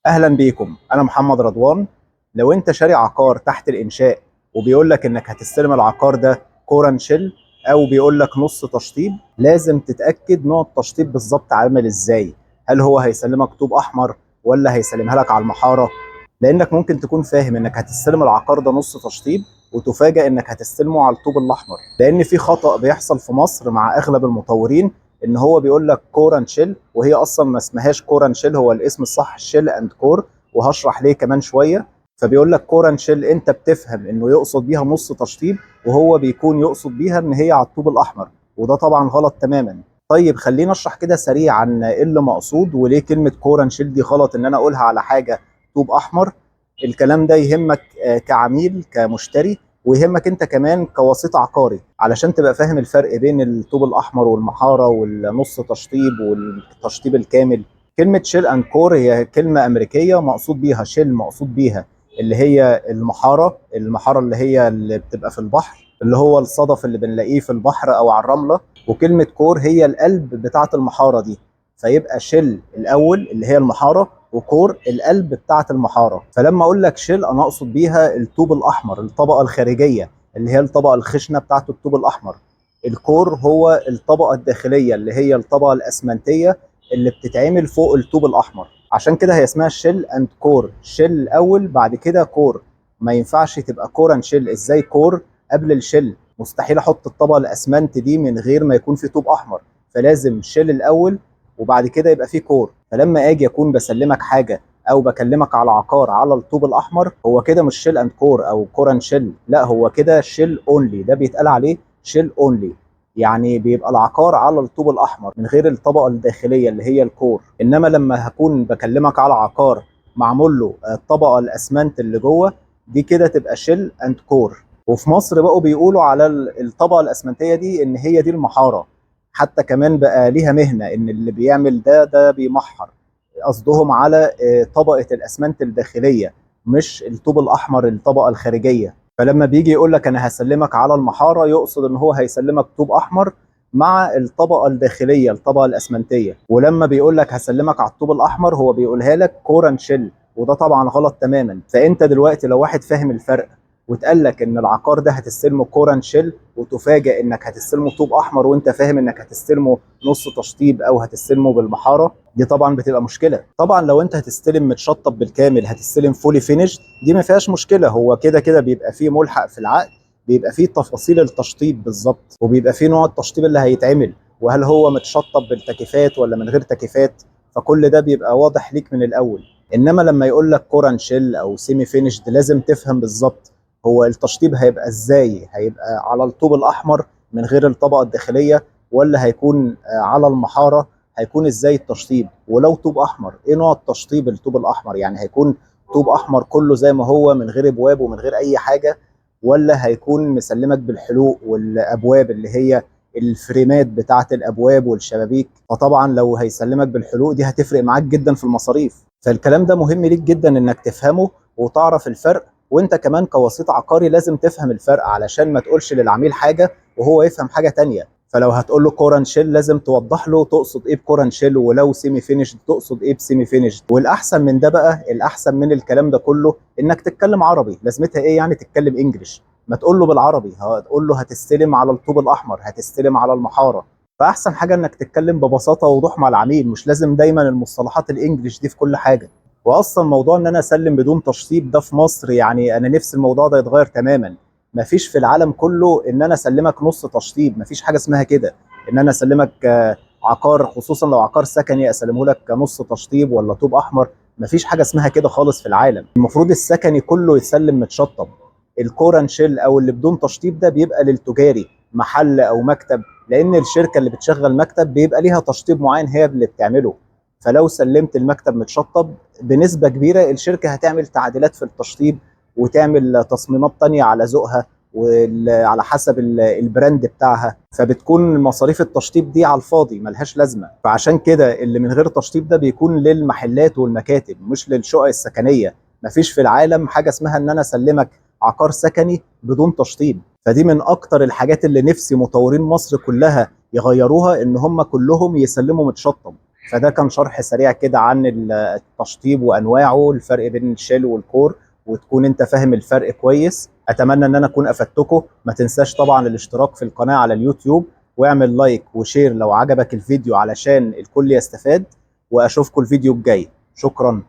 اهلا بيكم، انا محمد رضوان. لو انت شاري عقار تحت الانشاء وبيقول لك انك هتستلم العقار ده كورن شيل او بيقول لك نص تشطيب، لازم تتاكد نوع التشطيب بالظبط عامل ازاي. هل هو هيسلمك طوب احمر ولا هيسلمها لك على المحاره؟ لانك ممكن تكون فاهم انك هتستلم العقار ده نص تشطيب وتفاجئ انك هتستلمه على الطوب الاحمر، لان في خطأ بيحصل في مصر مع اغلب المطورين، ان هو بيقول لك كورن شيل وهي اصلا ما اسمهاش كورن شيل، هو الاسم الصح شيل اند كور، وهشرح ليه كمان شويه. فبيقول لك كورن شيل، انت بتفهم انه يقصد بيها نص تشطيب وهو بيكون يقصد بيها ان هي على الطوب الاحمر، وده طبعا غلط تماما. طيب خلينا اشرح كده سريعا ايه اللي مقصود وليه كلمه كورن شيل دي غلط ان انا اقولها على حاجه طوب احمر. الكلام ده يهمك كعميل كمشتري، ويهمك انت كمان كوسيط عقاري علشان تبقى فاهم الفرق بين الطوب الاحمر والمحاره والنص تشطيب والتشطيب الكامل. كلمه شيل اند كور هي كلمه امريكيه، مقصود بيها شيل، مقصود بيها اللي هي المحاره اللي بتبقى في البحر، اللي هو الصدف اللي بنلاقيه في البحر او على الرمله. وكلمه كور هي القلب بتاعه المحاره دي، فيبقى شيل الاول اللي هي المحاره وكور القلب بتاعه المحاره. فلما اقول لك شيل انا اقصد بيها الطوب الاحمر، الطبقه الخارجيه اللي هي الطبقه الخشنه بتاعه الطوب الاحمر. الكور هو الطبقه الداخليه اللي هي الطبقه الاسمنتيه اللي بتتعمل فوق الطوب الاحمر. عشان كده هي اسمها شيل اند كور، شيل الاول بعد كده كور. ما ينفعش تبقى كور اند شيل. ازاي كور قبل الشيل؟ مستحيل احط الطبقه الاسمنت دي من غير ما يكون في طوب احمر، فلازم شيل الاول وبعد كده يبقى في كور. فلما اجي اكون بسلمك حاجه او بكلمك على عقار على الطوب الاحمر، هو كده مش شيل اند كور او كور اند شيل، لا هو كده شيل اونلي، ده بيتقال عليه شيل اونلي. يعني بيبقى العقار على الطوب الاحمر من غير الطبقه الداخليه اللي هي الكور. انما لما هكون بكلمك على عقار معمول له الطبقه الاسمنت اللي جوه، دي كده تبقى شيل اند كور. وفي مصر بقوا بيقولوا على الطبقه الاسمنتيه دي ان هي دي المحاره، حتى كمان بقى ليها مهنه ان اللي بيعمل ده بيمحر. قصدهم على طبقه الاسمنت الداخليه، مش الطوب الاحمر الطبقه الخارجيه. فلما بيجي يقول لك انا هسلمك على المحاره، يقصد ان هو هيسلمك طوب احمر مع الطبقه الداخليه الطبقه الاسمنتيه. ولما بيقول لك هسلمك على الطوب الاحمر هو بيقولها لك كورن شيل، وده طبعا غلط تماما. فانت دلوقتي لو واحد فاهم الفرق واتقال لك ان العقار ده هتستلمه كورن شيل، وتفاجئ انك هتستلمه طوب احمر وانت فاهم انك هتستلمه نص تشطيب او هتستلمه بالمحاره، دي طبعا بتبقى مشكله. طبعا لو انت هتستلم متشطب بالكامل، هتستلم فولي فينيش، دي ما فيهاش مشكله. هو كده كده بيبقى فيه ملحق في العقد، بيبقى فيه تفاصيل التشطيب بالظبط، وبيبقى فيه نوع التشطيب اللي هيتعمل، وهل هو متشطب بالتكييفات ولا من غير تكييفات. فكل ده بيبقى واضح ليك من الاول. انما لما يقول لك كورن شيل او سيمي فينيشد، لازم تفهم بالظبط هو التشطيب هيبقى ازاي. هيبقى على الطوب الاحمر من غير الطبقه الداخليه، ولا هيكون على المحاره؟ هيكون ازاي التشطيب؟ ولو طوب احمر، ايه نوع التشطيب الطوب الاحمر؟ يعني هيكون طوب احمر كله زي ما هو من غير ابواب ومن غير اي حاجه، ولا هيكون مسلمك بالحلوق والابواب اللي هي الفريمات بتاعه الابواب والشبابيك؟ فطبعا لو هيسلمك بالحلوق دي هتفرق معاك جدا في المصاريف. فالكلام ده مهم ليك جدا انك تفهمه وتعرف الفرق. وانت كمان كوسيط عقاري لازم تفهم الفرق علشان ما تقولش للعميل حاجه وهو يفهم حاجه تانية. فلو هتقول له كورن شيل لازم توضح له تقصد ايه بكورن شيل، ولو سيمي فينيش تقصد ايه بسيمي فينيش. والاحسن من ده بقى، الاحسن من الكلام ده كله، انك تتكلم عربي. لازمتها ايه يعني تتكلم انجليش؟ ما تقول له بالعربي، هتقول له هتستلم على الطوب الاحمر، هتستلم على المحاره. فاحسن حاجه انك تتكلم ببساطه ووضوح مع العميل، مش لازم دايما المصطلحات الانجليش دي في كل حاجه. واصلا موضوع ان انا اسلم بدون تشطيب ده في مصر، يعني انا نفسي الموضوع ده يتغير تماما. مفيش في العالم كله ان انا اسلمك نص تشطيب، مفيش حاجه اسمها كده. ان انا اسلمك عقار، خصوصا لو عقار سكني، اسلمه لك كنص تشطيب ولا طوب احمر. مفيش حاجه اسمها كده خالص في العالم. المفروض السكني كله يسلم متشطب. الكورن شيل او اللي بدون تشطيب ده بيبقى للتجاري، محل او مكتب، لان الشركه اللي بتشغل مكتب بيبقى ليها تشطيب معين هي اللي بتعمله. فلو سلمت المكتب متشطب، بنسبه كبيره الشركه هتعمل تعديلات في التشطيب وتعمل تصميمات تانية على ذوقها وعلى حسب البراند بتاعها، فبتكون مصاريف التشطيب دي على الفاضي ملهاش لازمه. فعشان كده اللي من غير تشطيب ده بيكون للمحلات والمكاتب مش للشقق السكنيه. مفيش في العالم حاجه اسمها ان انا اسلمك عقار سكني بدون تشطيب. فدي من اكتر الحاجات اللي نفسي مطورين مصر كلها يغيروها، ان هم كلهم يسلموا متشطب. فده كان شرح سريع كده عن التشطيب وانواعه، الفرق بين الشيل والكور، وتكون انت فاهم الفرق كويس. اتمنى ان انا اكون افدتكم. ما تنساش طبعا الاشتراك في القناة على اليوتيوب، واعمل لايك وشير لو عجبك الفيديو علشان الكل يستفاد. واشوفكم الفيديو الجاي. شكرا.